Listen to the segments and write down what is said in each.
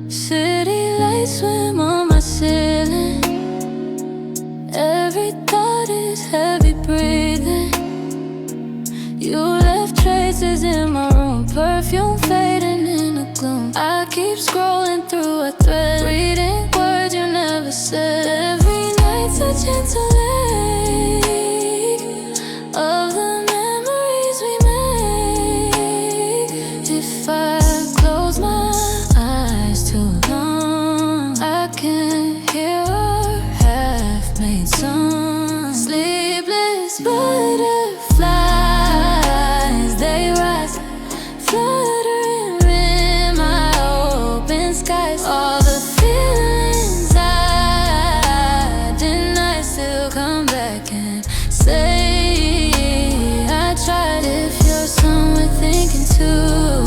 City lights swim on my ceiling. Every thought is heavy breathing. You left traces in my room, perfume fading in the gloom. I keep scrolling through a thread, reading words you never said. Every night's a gentle ache of the memories we make. If I close my eyes too long, I can hear our half-made song. Sleepless butterflies, they rise, fluttering in my open skies. All the feelings I deny still come back and say I tried. If you're somewhere thinking too,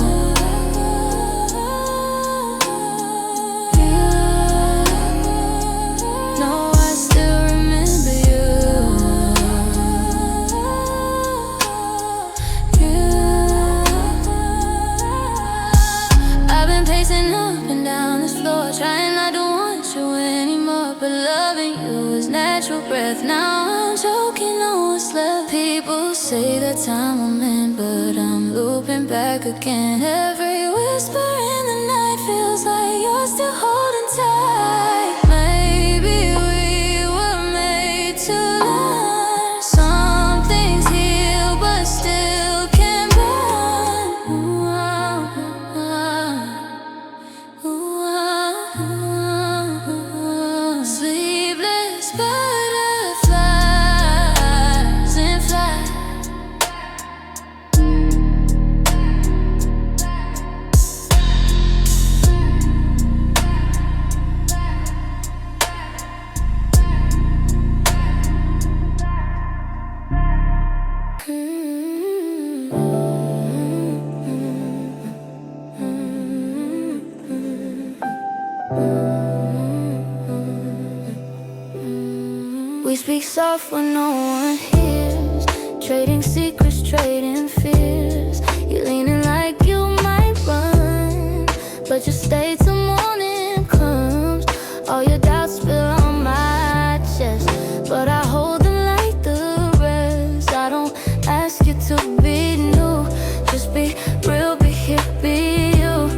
no, I still remember you. I've been pacing up and down this floor, trying not to want you anymore, but loving you is natural breath. Now I'm choking on what's left. People say that time will mend, but I'm looping back again. Every whisper in the night feels like you're still holding tight. Maybe we were made to learn. Some things heal but still can burn. Ooh, ah, ah, ooh, ah, ah. Sleepless butterflies in flight. We speak soft when no one hears, trading secrets, trading fears. You're leaning like you might run, but you stay till morning comes. All your doubts spill on my chest, but I hold them like the rest. I don't ask you to be new, just be real, be here, be you.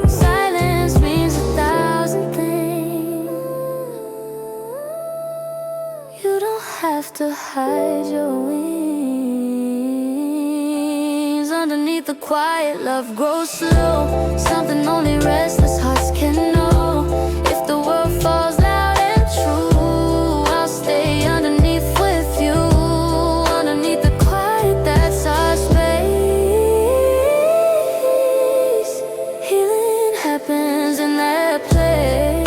Silence means 1,000 things. You don't have to hide your wings. Underneath the quiet, love grows slow, something only restless hearts can know. If the world falls loud and true, I'll stay underneath with you. Underneath the quiet, that's our space. Healing happens in that place.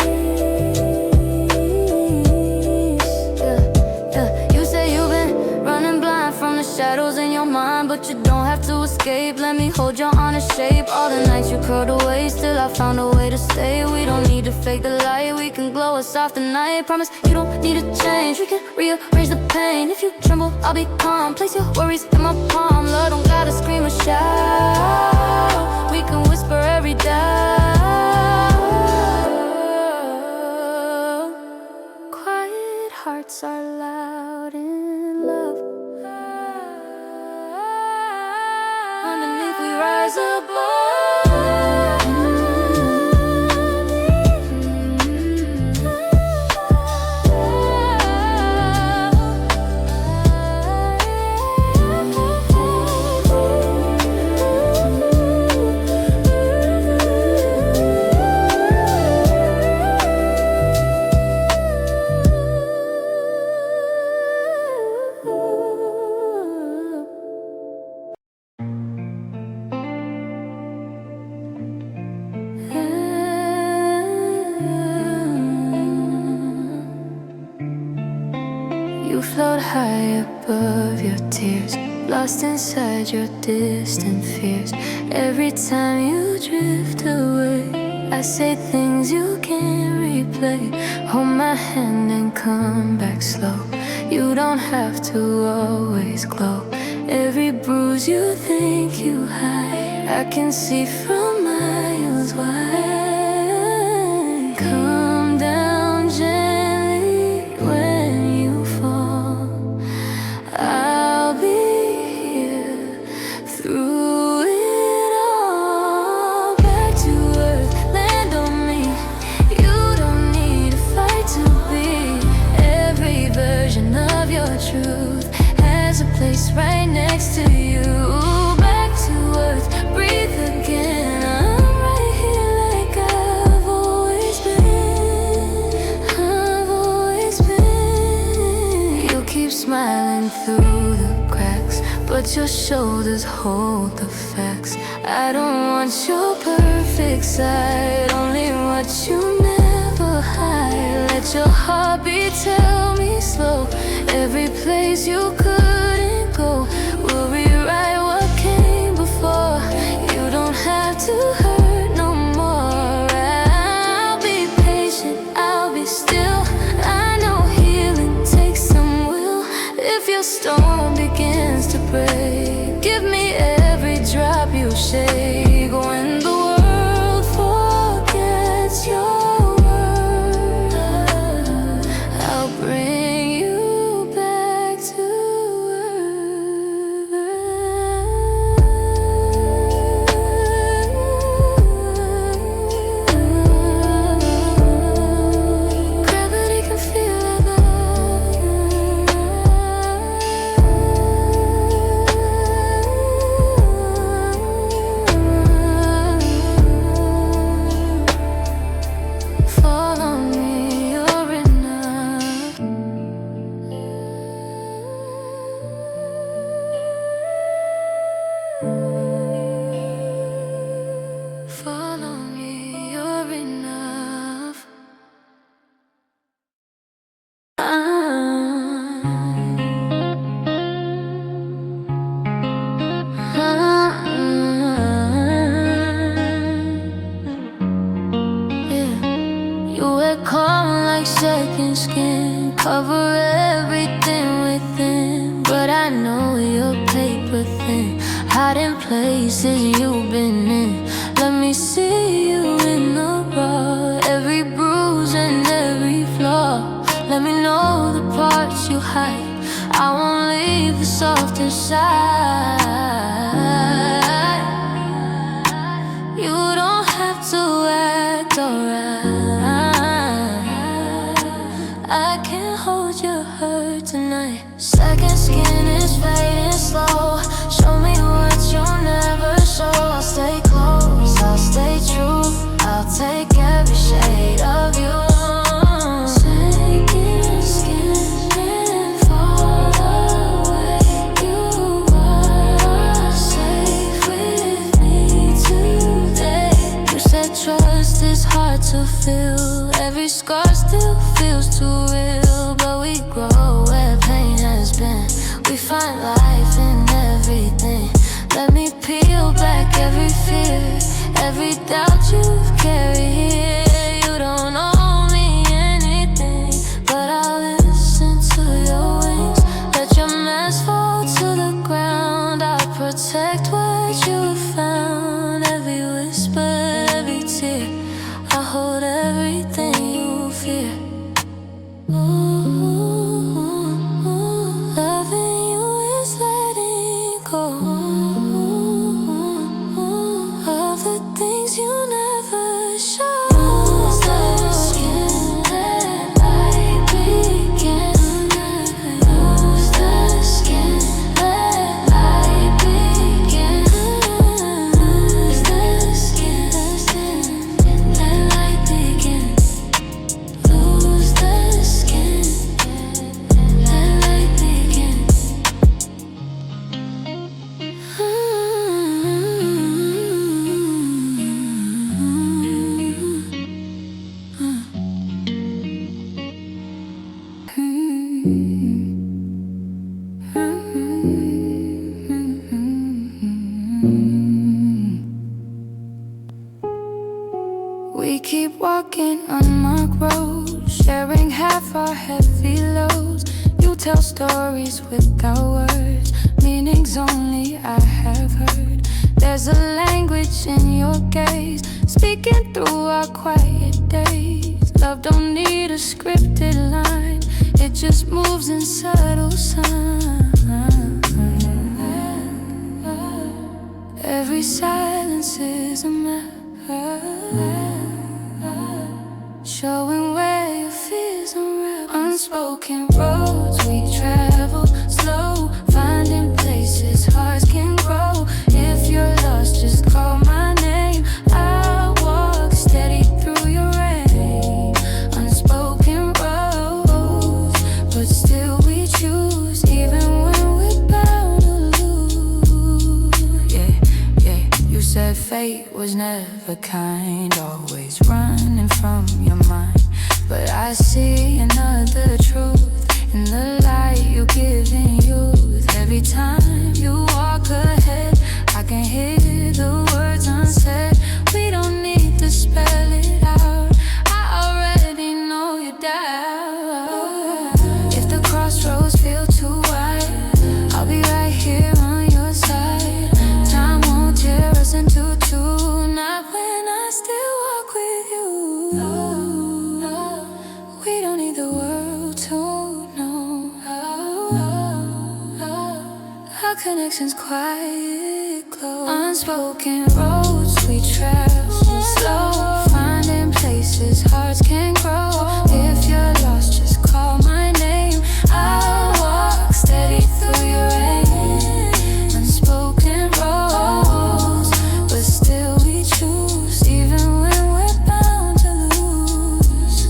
You say you've been running blind from the shadows in your mind, but you don't have to escape. Let me hold your honest shape. All the nights you curled away, still I found a way to stay. We don't need to fake the light, we can glow a softer night. Promise you don't need to change, we can rearrange the pain. If you tremble, I'll be calm. Place your worries in my palm. Love don't gotta scream or shout, we can whisper every doubt. Quiet hearts are loud in love. Underneath we rise above. You float high above your tears. lost inside your distant fears. Every time you drift away, I say things you can't replay. Hold my hand and come back slow. You don't have to always glow. Every bruise you think you hide, I can see from miles wide. Come down gently when you fall. I'll be here through it all. Back to earth, land on me. You don't need a fight to be. Every version of your truth has a place right next to you. Back to earth, breathe again. I'm right here like I've always been. I've always been. You keep smiling through the cracks, but your shoulders hold the facts. I don't want your perfect side, only what you never hide. Let your heartbeat tell me slow. Every place you couldn't go, we'll rewrite what came before. You don't have to hurt no more. I'll be patient, I'll be still. I know healing takes some will. If your storm begins to break, give me every drop you shake. When the world forgets your word, I'll bring you back to earth. Gravity can feel it. Fall on me, you're enough. Fall on me, you're enough. You wear calm like second skin, cover everything within. But I know you're paper thin, hiding places you've been in. Let me see you in the raw, every bruise and every flaw. Let me know the parts you hide, I won't leave the soft inside. You don't have to act alright. I can hold your hurt tonight. Second skin is fading slow. Show me what you never show. I'll stay close, I'll stay true. I'll take every shade of you. Second skin and fall away. You are safe with me today. You said trust is hard to feel. Every scar still feels too real. But we grow where pain has been. We find life in everything. Let me peel back every fear, every doubt you've carried here. You don't owe me anything, but I'll listen to your wings. Let your mask fall to the ground. I'll protect what you found. Every whisper, every tear, I hold everything you fear. Loving you is letting go of the We keep walking unmarked roads, sharing half our heavy loads. You tell stories without words, meanings only I have heard. There's a language in your gaze, speaking through our quiet days. Love don't need a scripted line, it just moves in subtle signs. Every silence is a map, showing where your fears unravel. Unspoken roads we travel slow, finding places hearts can grow. If you're lost, just call my name, I'll walk steady through your rain. Unspoken roads, but still we choose, even when we're bound to lose. Yeah, you said fate was never kind, always running from your mind. But I see another truth in the light you give in youth. Every time you walk ahead, I can hear the words unsaid. We don't need to spell it out, I already know you're down. If the crossroads feel too wide, I'll be right here on your side. Time won't tear us into two, not when I still walk with you. We don't need the world to know our connection's quiet, close. Unspoken roads we travel slow, finding places hearts can grow. If you're lost, just call my name, I'll walk steady through your rain. Unspoken roads, but still we choose, even when we're bound to lose.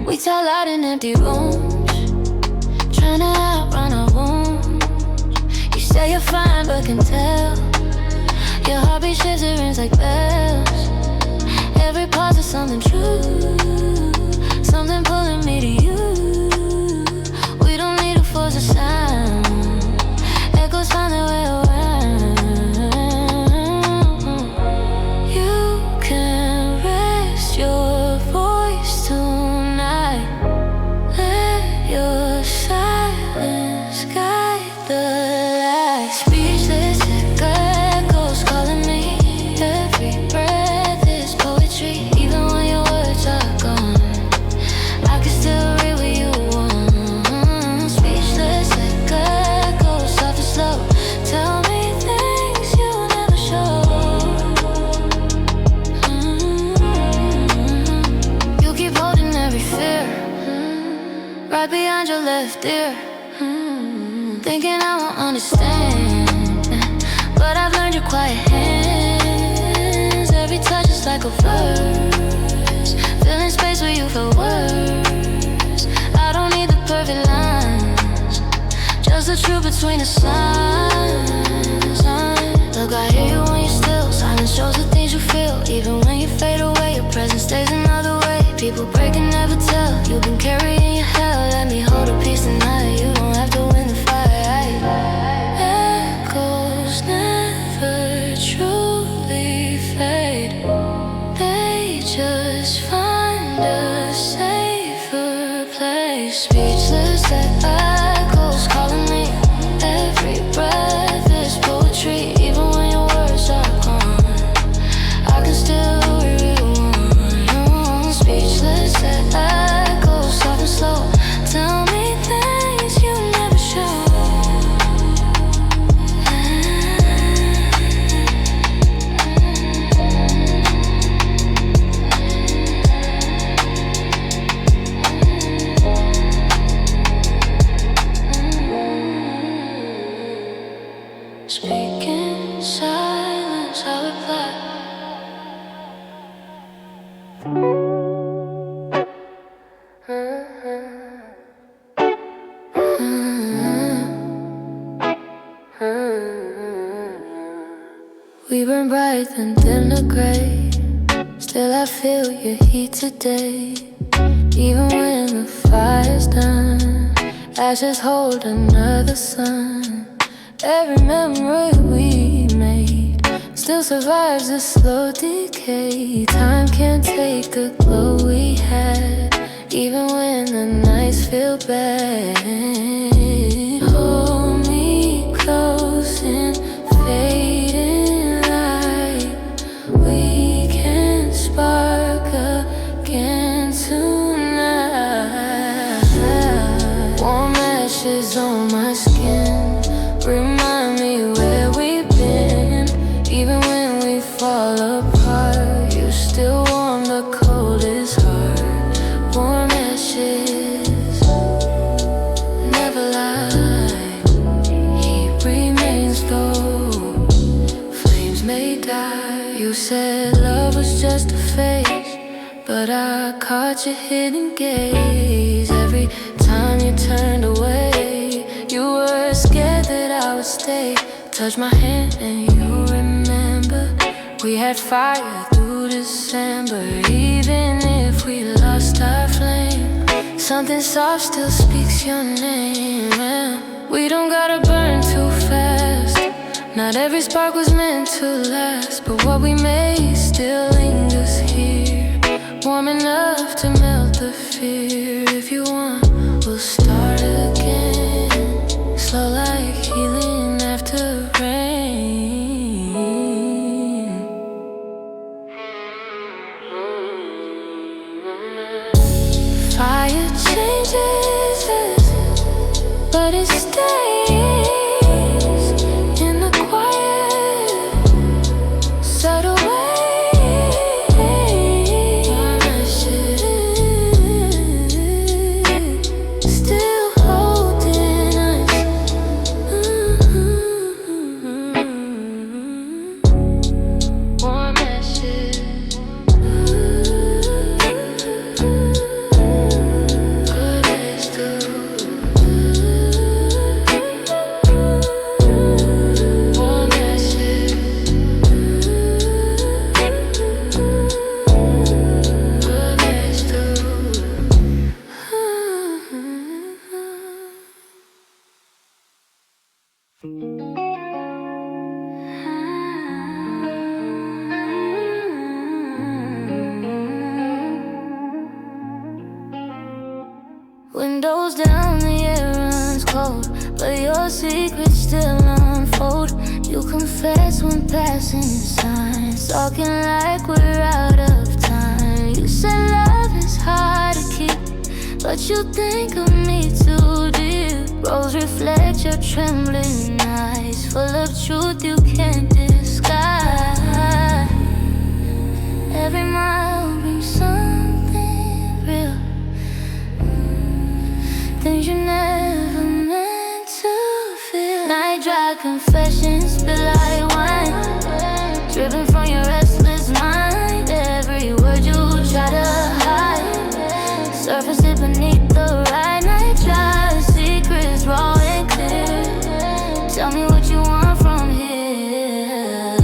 We tell out in empty rooms, trying to outrun our wounds. You say you're fine but can tell your heartbeat shivers like bells. Every pause is something true, something pulling me to you. We don't need to force a sound, echoes find their way around. You can rest your voice tonight, let your silence guide the light. Speechless echoes calling me, every breath is poetry. Even when your words are gone, I can still read what you want. Speechless echoes, soft and slow, tell me things you never show. You keep holding every fear right behind your left ear, thinking I won't understand, but I've learned your quiet hands. Every touch is like a verse, filling space where you feel worse. I don't need the perfect lines, just the truth between the signs. Look, I hear you when you're still, silence shows the things you feel. Even when you fade away, your presence stays another way. People break and never tell, you've been carrying your hell. Let me hold a piece tonight, you don't have to win the fight. Echoes never truly fade, they just find a safer place. Speechless echoes calling me, every breath is poetry. Even when your words are gone, I can still read one. Speechless echoes, soft and slow, tell me things you never show. Speaking silence, I reply. We burn bright and dim the gray. Still I feel your heat today. Even when the fire's done, ashes hold another sun. Every memory we made still survives the slow decay. Time can't take the glow we had, even when the nights feel bad. Hold me close in fading light. We can spark again tonight. Warm ashes on my skin remind me where we've been. Even when we fall apart, you still warm the coldest heart. Warm ashes never lie. Heat remains low, flames may die. You said love was just a phase, but I caught your hidden gaze. Every time you turned away, you were scared that I would stay. Touch my hand and you remember, we had fire through December. Even if we lost our flame, something soft still speaks your name. We don't gotta burn too fast. Not every spark was meant to last, but what we made still lingers here, warm enough to melt the fear. If you want, we'll start again, slow like healing after rain. Fire changes us, but it stays in the quiet, subtle way. Warm ashes still holding us. Warm ashes. Good as through. Warm ashes. Good as through. Windows down, the air runs cold, but your secrets still unfold. You confess when passing signs, talking like we're out of time. You said love is hard to keep, but you think of me too deep. Roads reflect your trembling eyes, full of truth you can't disguise. Every mile brings something real, things you never meant to feel. Night dry confessions spill like wine, dripping from your restless mind. Every word you try to hide, surface it beneath the right. Night dry secrets raw and clear. Tell me what you want from here.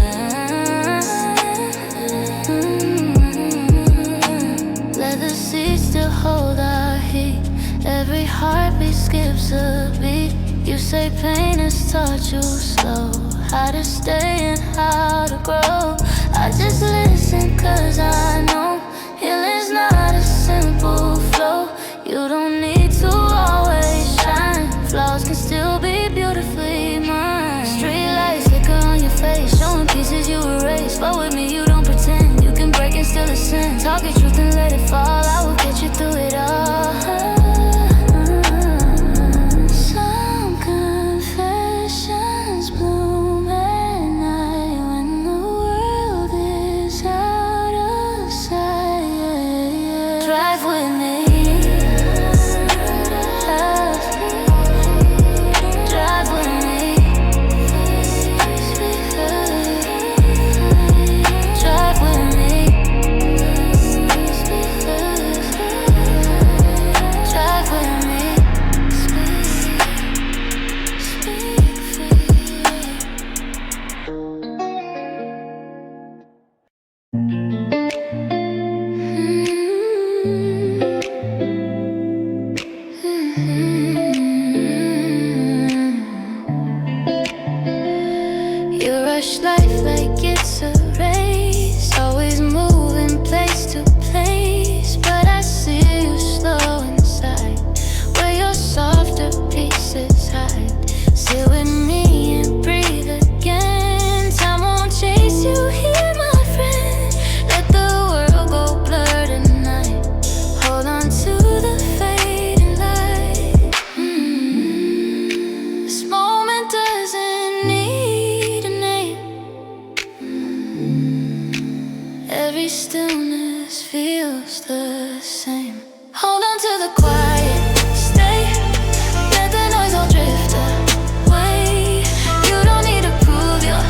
Let the seeds still hold our heat. Every heartbeat skips a beat. You say pain has taught you slow, how to stay and how to grow. I just listen cause I know healing's not a simple flow. You don't need to always shine, flaws can still be beautifully mine. Street lights flicker on your face, showing pieces you erase. But with me you don't pretend, you can break and still ascend. Talk your truth and let it fall, I will get you through it all. Some confessions bloom at night when the world is out of sight. Drive with me. Drive with me. You rush life like it's a race, always moving place to place. But I see you slow inside, where your softer pieces hide. Sit with me and breathe again. Time won't chase you here, my friend. Let the world go blur tonight. Hold on to the fading light. This moment doesn't need a name. Every stillness feels the same. Hold on to the quiet, stay. Let the noise all drift away. You don't need to prove your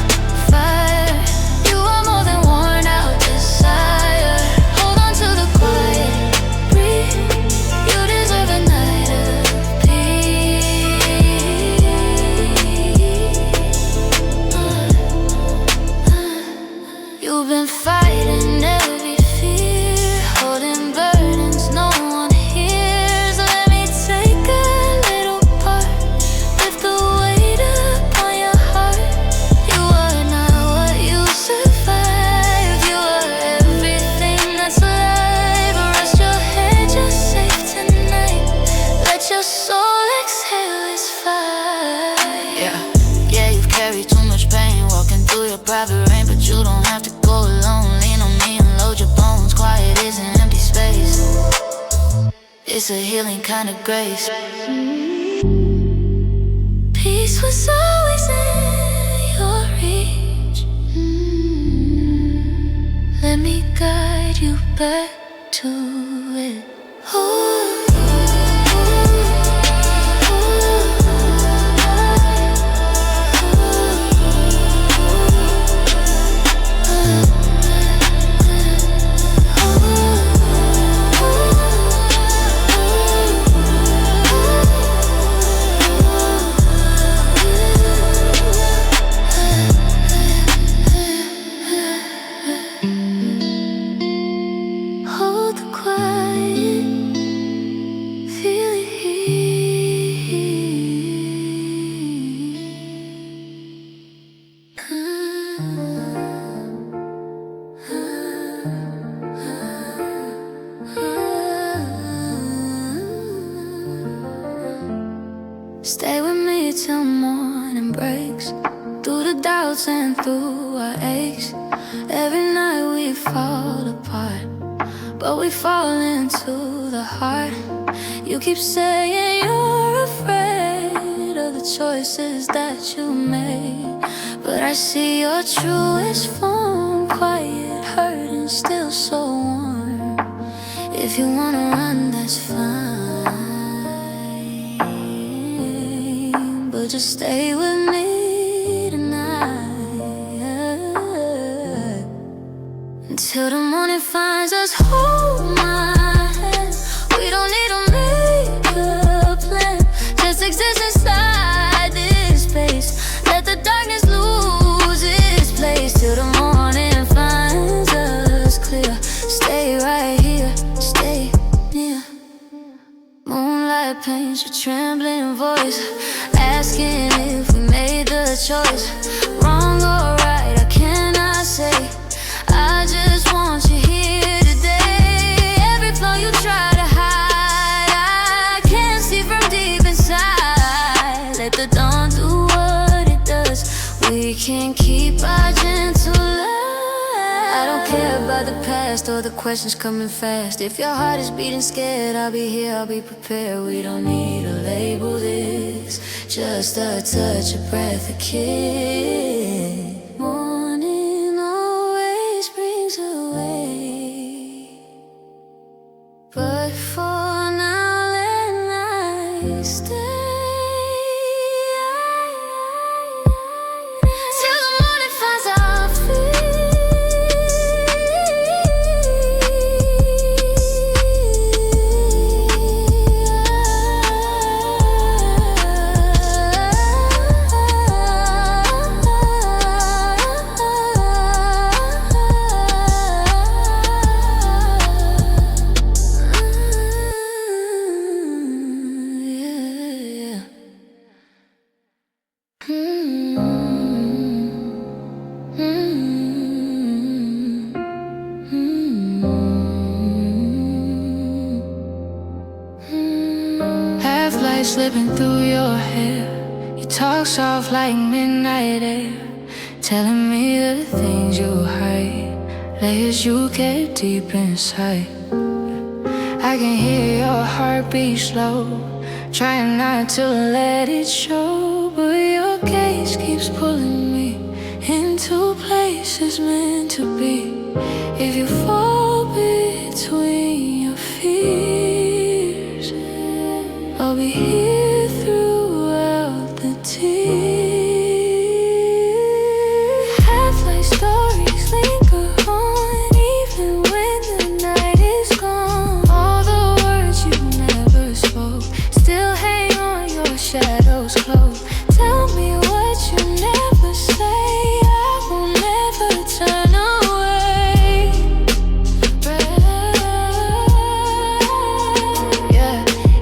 fire. You are more than worn out desire. Hold on to the quiet, breathe. You deserve a night of peace. You've been fighting every fear, holding burdens no one hears. Let me take a little part, lift the weight upon your heart. You are not what you survive. You are everything that's alive. Rest your head, you're safe tonight. Let your soul exhale, it's fine. Yeah, you've carried too much pain, walking through your private rain. But you don't have to go alone. Lean on me and load your bones. Quiet is an empty space. It's a healing kind of grace. Peace was always in your reach. Let me guide you back to it. Hold the quiet, feel it here. Stay with me till morning breaks, through the doubts and through our aches. Every night we fall apart, but we fall into the heart. You keep saying you're afraid of the choices that you made, but I see your truest form, quiet, hurting, still so warm. If you wanna run, that's fine, but just stay with me tonight, until the morning finds us. Hold my hand, we don't need to make a plan, just exist inside this space. Let the darkness lose its place, till the morning finds us clear. Stay right here, stay near. Moonlight paints your trembling voice, asking if we made the choice. Wrong or right, I cannot say. I just want you here today. Every flaw you try to hide, I can see from deep inside. Let the dawn do what it does. We can keep our gentle light. I don't care about the past or the questions coming fast. If your heart is beating scared, I'll be here, I'll be prepared. We don't need to label this, just a touch, a breath, a kiss. Morning always brings away, but for now let night stay. Till the morning finds our feet. slipping through your hair. You talk soft like midnight air, telling me the things you hide, layers you kept deep inside. I can hear your heartbeat slow, trying not to let it show, but your gaze keeps pulling me into places meant to be. If you fall between your fears, I'll be here throughout the tears. Half-life stories linger on, even when the night is gone. All the words you never spoke still hang on your shadows close. Tell me what you never say, I will never turn away. Yeah,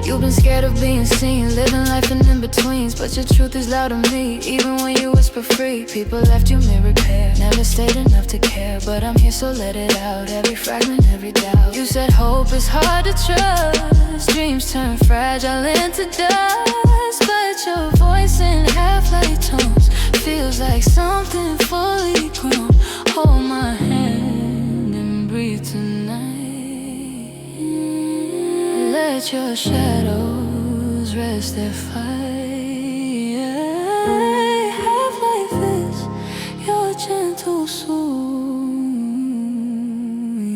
you've been scared of being seen, living life in in-betweens, but your truth is loud to me. Even when you whisper free, people left you may repair. Never stayed enough to care, but I'm here so let it out. Every fragment, every doubt. You said hope is hard to trust, dreams turn fragile into dust, but your voice in half-light tones feels like something fully grown. Hold my hand and breathe tonight. Let your shadows rest their fight. Half-life is your gentle soul.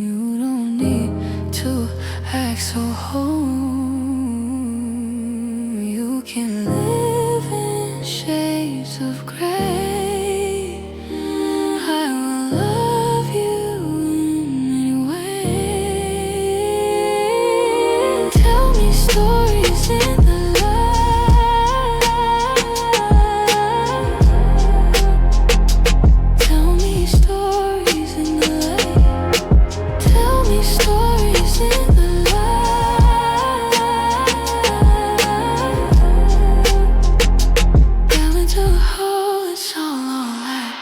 You don't need to act so whole. You can live in shades of gray. I will love you anyway. Tell me stories in the light. Tell me stories in the light. Tell me stories in the light. Down into a hole, it's all alright.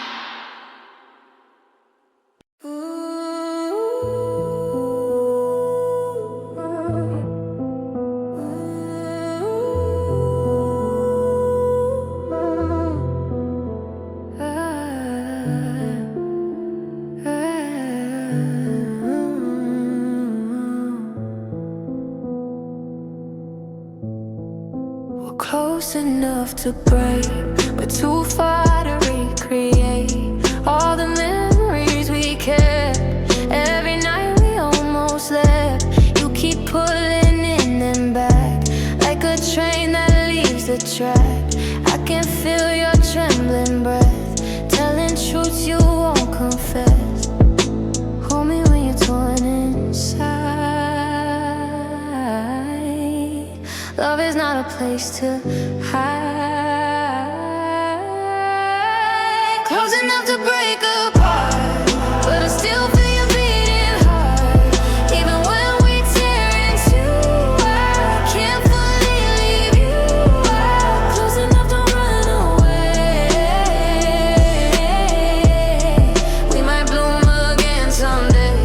We're close enough to break, but too far to recreate all the memories we kept. Every night we almost left. You keep pulling in and back, like a train that leaves the track. I can feel your trembling breath, telling truths you won't confess. Hold me when you're torn inside. Love is not a place to hide. Close enough to break apart, but I still feel you beating hard. Even when we tear into, I can't fully leave you out. Close enough to run away. We might bloom again someday.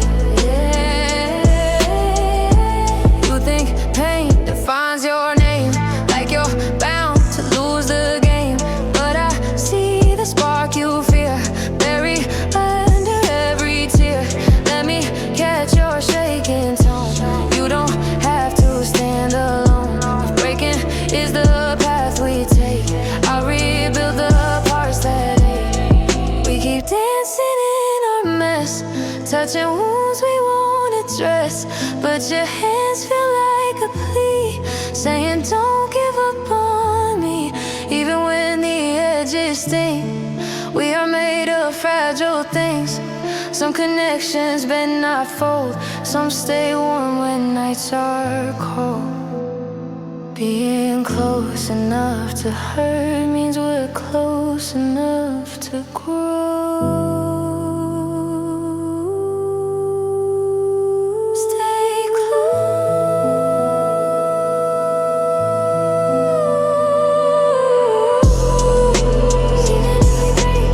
You think pain defines your name, like you're bound to lose the game, but I see the spark you fear buried under every tear. Let me catch your shaking tone. You don't have to stand alone. If breaking is the path we take, I'll rebuild the parts that ache. We keep dancing in our mess, touching wounds we won't address, but your hands feel like a plea, saying don't give up on me, even when the edges sting. We are made of fragile things. Some connections bend not fold, some stay warm when nights are cold. Being close enough to hurt means we're close enough to grow. Stay close. Even if we break,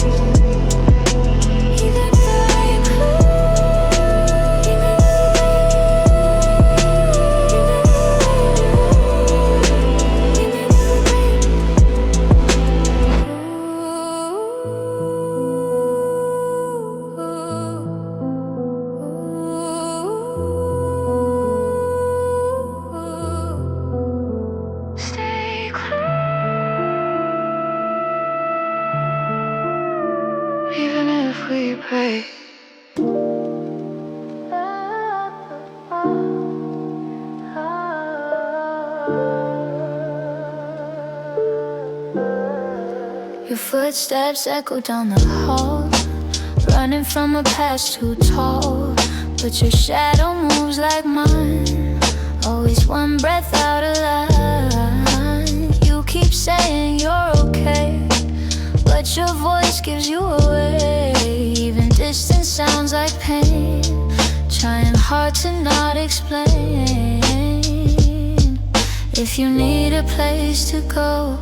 even if I close, even if we break, even if we pray. Your footsteps echo down the hall, running from a past too tall. But your shadow moves like mine, always one breath out of line. You keep saying you're okay, but your voice gives you away. Even distance sounds like pain, trying hard to not explain. If you need a place to go,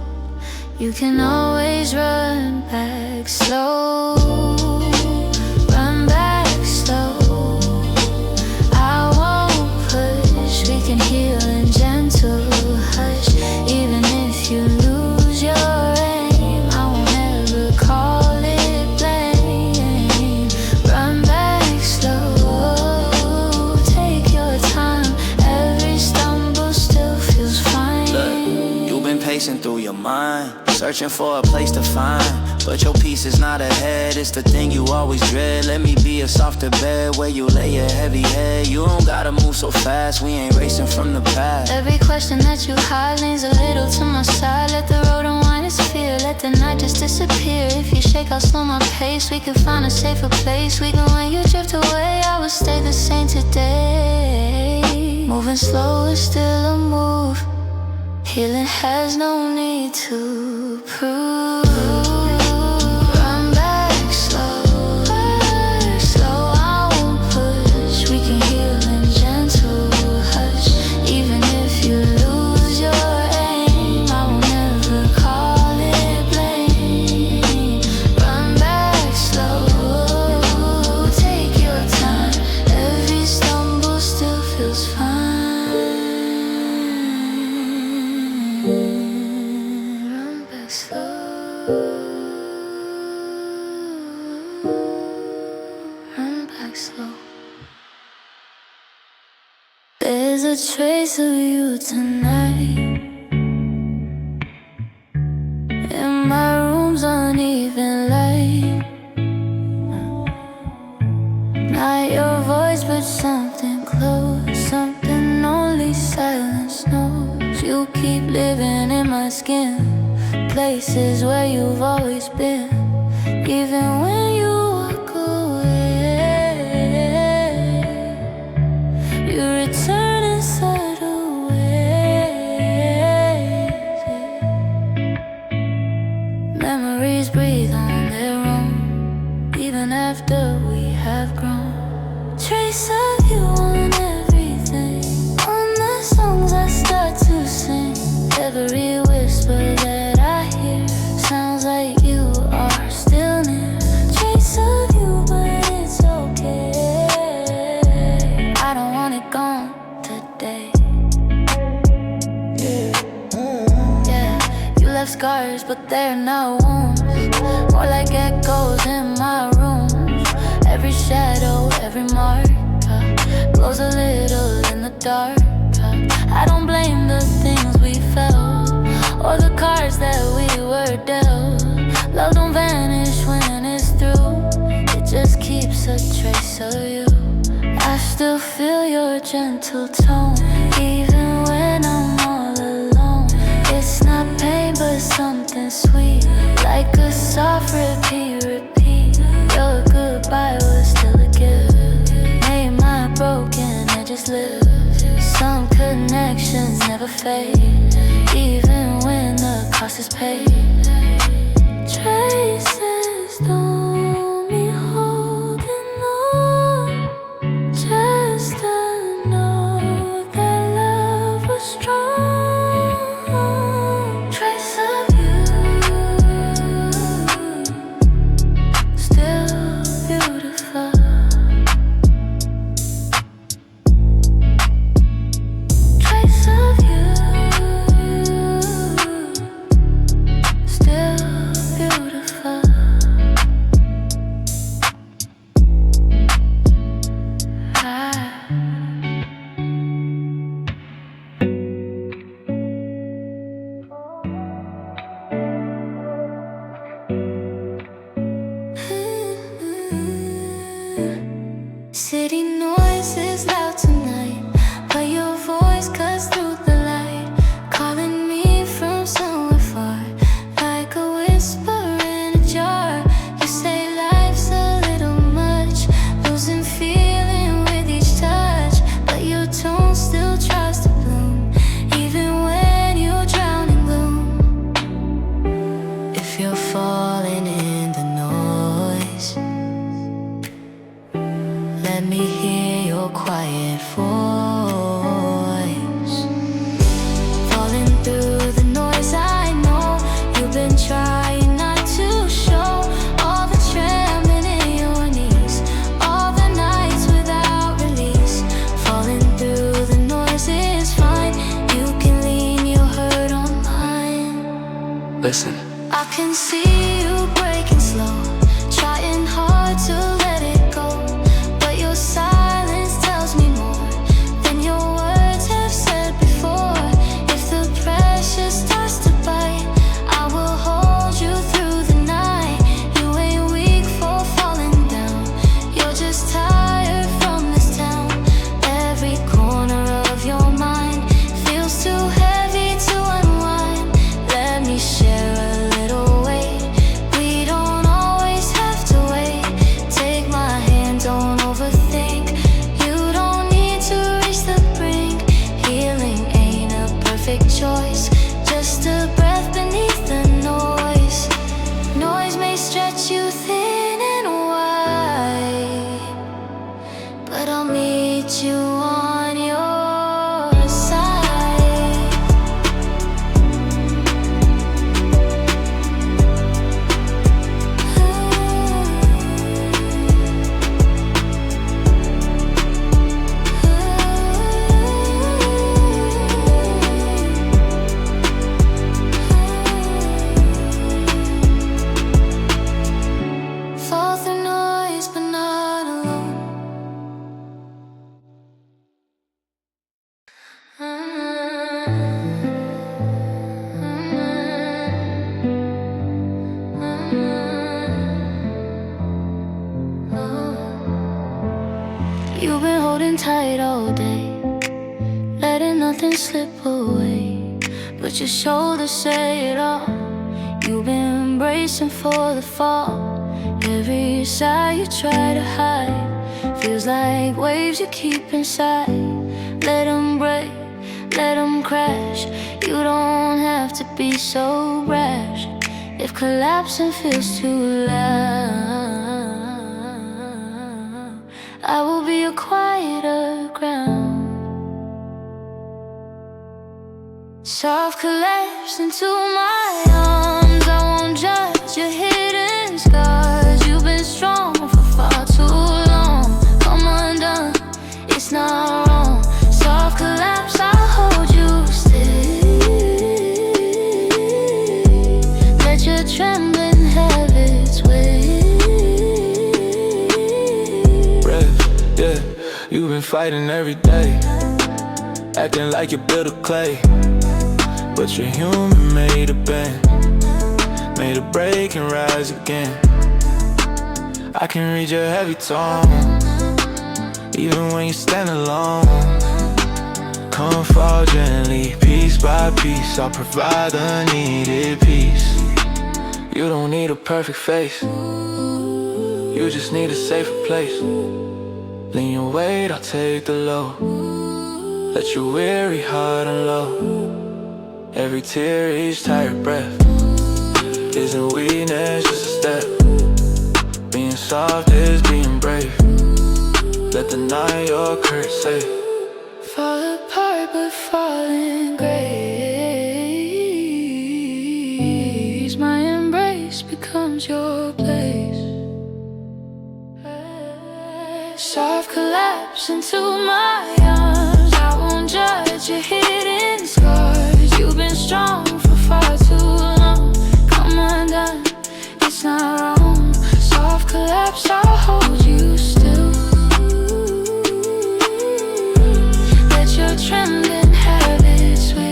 you can always run back slow. Run back slow. I won't push, we can heal in gentle hush. Even if you lose your aim, I won't ever call it blame. Run back slow. Take your time, every stumble still feels fine. Look, you've been pacing through your mind, searching for a place to find, but your peace is not ahead, it's the thing you always dread. Let me be a softer bed where you lay your heavy head. You don't gotta move so fast, we ain't racing from the past. Every question that you hide leans a little to my side. Let the road unwind its fear, let the night just disappear. If you shake, I'll slow my pace, we can find a safer place. We can when you drift away, I will stay the same today. Moving slow is still a move, healing has no need to prove. Run back slow, slow, I won't push. We can heal in gentle hush. Even if you lose your aim, I will never call it blame. Run back slow, take your time. Every stumble still feels fine. Run back slow, run back slow. There's a trace of you tonight in my room's uneven light. Not your voice, but something close, something only silence knows. You keep living in my skin, places where you've always been. Even when you walk away, you return in subtle ways. Memories breathe on their own, even after we have grown. Trace of you on everything, on the songs I start to sing. Every whisper that I hear sounds like you are still near. Trace of you, but it's okay. I don't want it gone today. Yeah, you left scars, but they're not wounds. More like echoes in my room. Every shadow, every mark glows a little in the dark. I don't blame the things we felt or the cards that we were dealt. Love don't vanish when it's through, it just keeps a trace of you. I still feel your gentle tone, even when I'm all alone. It's not pain but something sweet, like a soft repeat. Your goodbye was still a gift, made my broken edges live. Some connections never fade, even when the cost is paid. Traces don't mean holding on, just to know that love was strong. Trace of you, listen. I can see you breaking slow, trying hard to let it go, but your silence tells me more than your words have said before. If the pressure starts to bite, I will hold you through the night. You ain't weak for falling down, you're just tired from this town. Every corner of your mind feels too heavy to unwind. Let me share a little weight, we don't always have to wait. Take my hand, don't overthink, you don't need to reach the brink. Healing ain't a perfect choice, just a breath beneath the noise. Noise may stretch you thin and wide, but I'll meet you on your side. Fall through noise, but not alone. You've been holding tight all day, letting nothing slip away, but your shoulders say it all. You've been bracing for the fall. Every sigh you try to hide feels like waves you keep inside. Let them break, let them crash. You don't have to be so brash. If collapsing feels too loud, I will be a quieter ground. Soft collapse into my arms. I won't judge your hidden scars. You've been strong for far too long. Come undone, it's not wrong. Soft collapse, I'll hold you still. Let your trembling have its way. Breath, yeah, you've been fighting every day, acting like you're built of clay, but you're human, made to bend, made to break and rise again. I can read your heavy tone, even when you stand alone. Come fall gently, piece by piece, I'll provide the needed peace. You don't need a perfect face, you just need a safer place. Lean your weight, I'll take the load, let your weary heart unload. Every tear, each tired breath isn't weakness, just a step. Being soft is being brave. Let the night your courage save. Fall apart but fall in grace. My embrace becomes your place. Soft collapse into my arms. I won't judge your hidden scars. You've been strong for far too long. Come undone, it's not wrong. Soft collapse, I'll hold you still. Let your trembling have its way.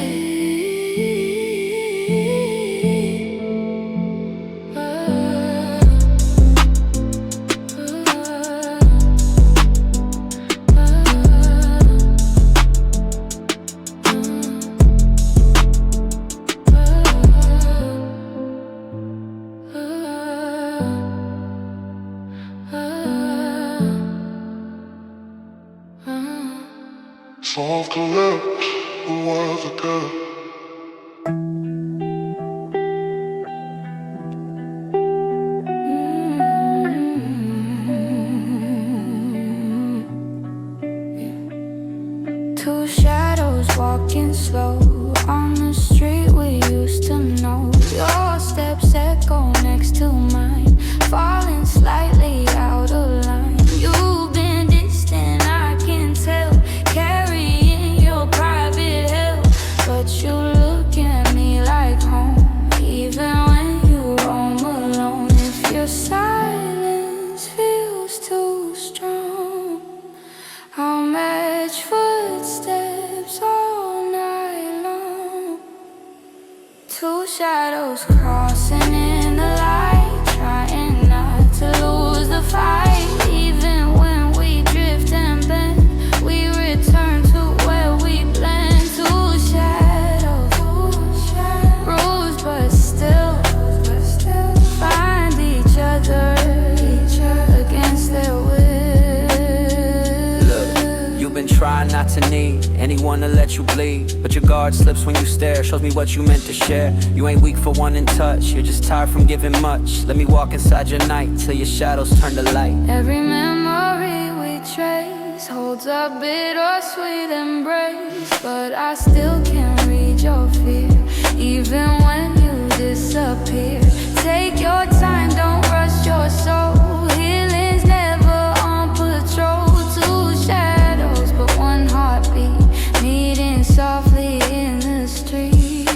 try not to need anyone to let you bleed, but your guard slips when you stare, shows me what you meant to share. You ain't weak for wanting touch, you're just tired from giving much. Let me walk inside your night till your shadows turn to light. Every memory we trace holds a bittersweet embrace, but I still can't read your fear, even when you disappear. Take your time, don't rush your soul. Healing's never on patrol. Two shadows, but one heartbeat, meeting softly in the street.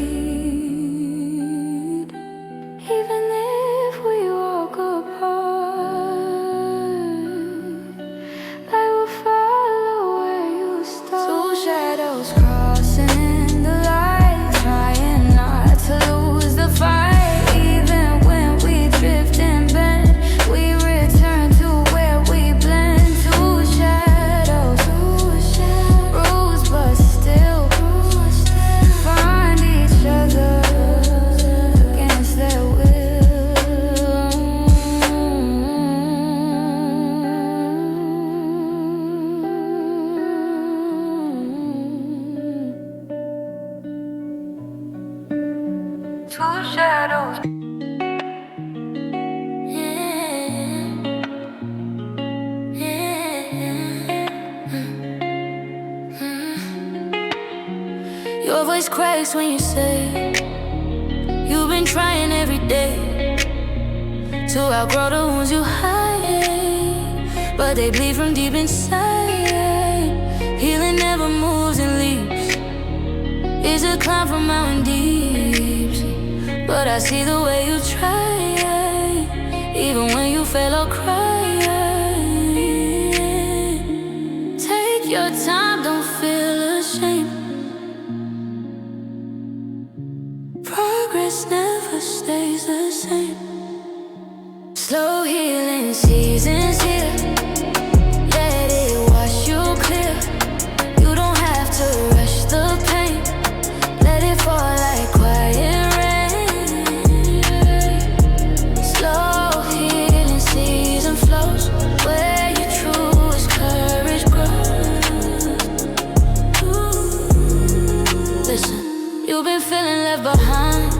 Even if we walk apart, I will follow where you start. Two shadows crossing the line, trying not to lose the fight. Your voice cracks when you say you've been trying every day to outgrow the wounds you hide, but they bleed from deep inside. Healing never moves in leaps, it's a climb from mountain deeps, but I see the way you try, even when you fail or cry. Take your time, don't feel ashamed. Progress never stays the same. Slow healing seasons here, let it wash you clear. You don't have to rush the pain, let it fall like quiet rain. Slow healing season flows where your truest courage grows. Listen, you've been feeling left behind,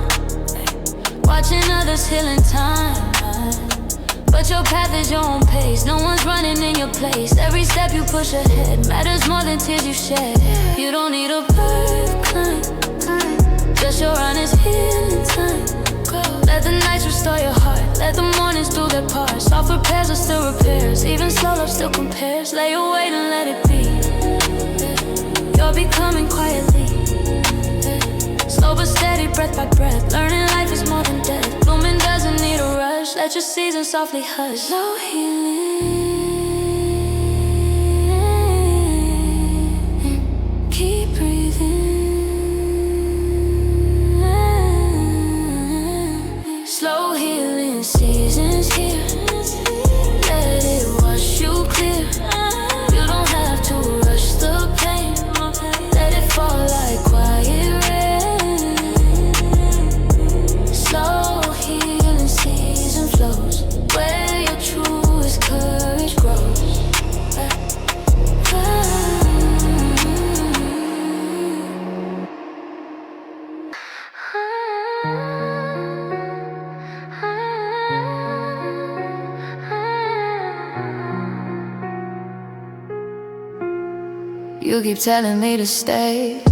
watching others healing time, but your path is your own pace. No one's running in your place. Every step you push ahead matters more than tears you shed. You don't need a perfect climb, just your honest healing time. Let the nights restore your heart, let the mornings do their part. Soft repairs are still repairs, even slow love still compares. Lay your weight and let it be. You're becoming quietly, slow but steady, breath by breath. Learning life is more than death. Blooming doesn't need a rush, let your season softly hush. Slow healing, keep breathing. Slow healing seasons here, let it wash you clear. You don't have to rush the pain, let it fall like quiet rain. Slow healing season flows where your truest courage grows. You keep telling me to stay,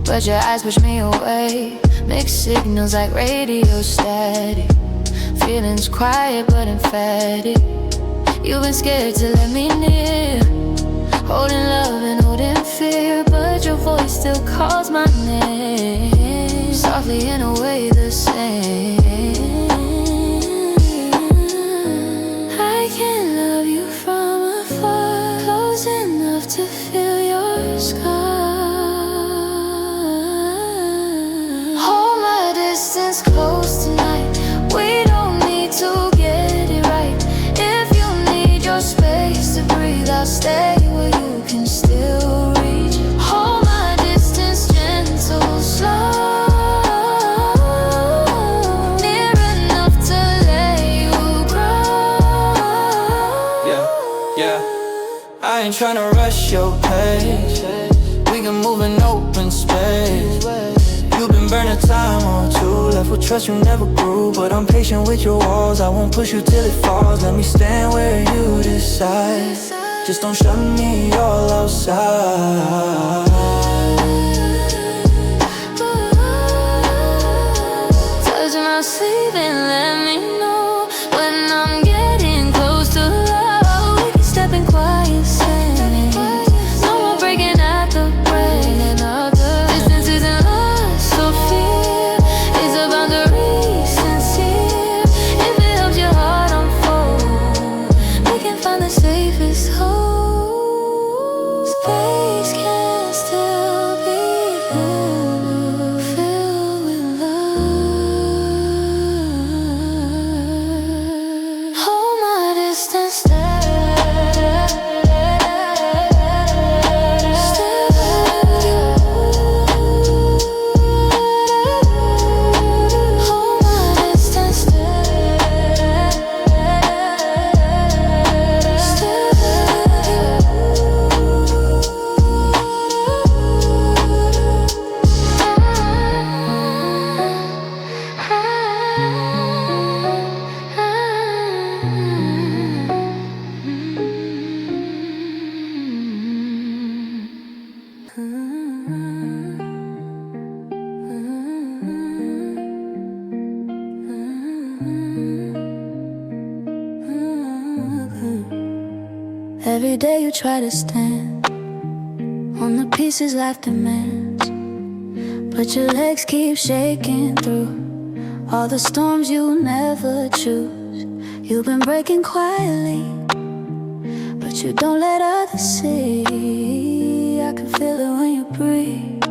but your eyes push me away. Mixed signals like radio static, feelings quiet but emphatic. You've been scared to let me near, holding love and holding fear, but your voice still calls my name, softly in a way the same. I can love you from afar, close enough to feel your scar. Hold my distance close tonight, we don't need to get it right. If you need your space to breathe, I'll stay where you can still reach. Hold my distance gentle, slow, near enough to let you grow. Yeah, I ain't tryna rush your pace. We can move in open space. You've been burning time on too. Left with trust you never grew. But I'm patient with your walls. I won't push you till it falls. Let me stand where you decide. Just don't shut me all outside. Touch my sleeve and let me know when I'm getting close to love. We can step in quiet, say no more breaking at the break. Distance isn't lust or fear. It's a boundary sincere. If it helps your heart unfold, we can find the safest home. Space can still be filled with love. Hold my distance. Hold my distance. Every day you try to stand on the pieces life demands, but your legs keep shaking through all the storms you never choose. You've been breaking quietly, but you don't let others see. I can feel it when you breathe,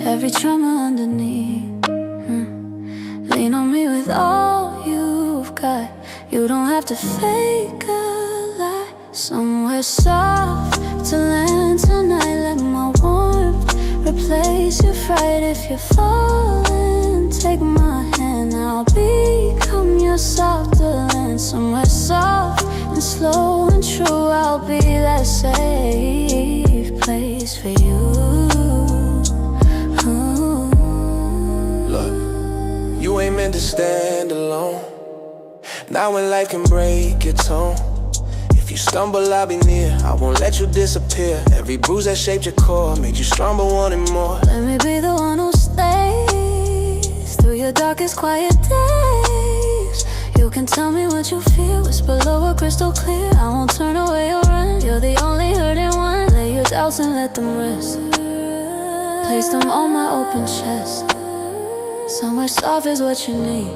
every tremor underneath. Lean on me with all you've got. You don't have to fake a lie. Somewhere soft to land tonight. Let my warmth replace your fright. If you're falling, take my hand. I'll become your softer land. Somewhere soft and slow and true. I'll be that safe place for you. Look, you ain't meant to stand alone. Now when life can break your tone, if you stumble, I'll be near. I won't let you disappear. Every bruise that shaped your core made you stronger, wanting more. Let me be the one who stays through your darkest, quiet days. You can tell me what you feel, whisper low or crystal clear. I won't turn away or run. You're the only hurting one. Lay your doubts and let them rest. Place them on my open chest. Somewhere soft is what you need.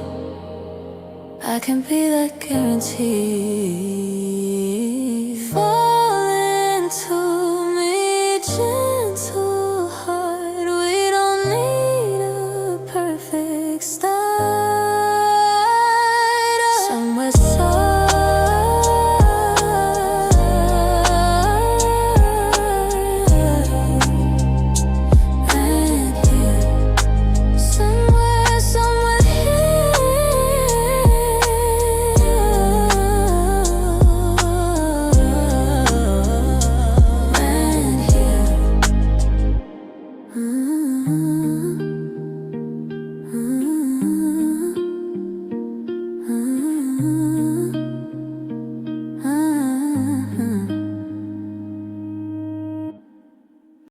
I can be that guarantee.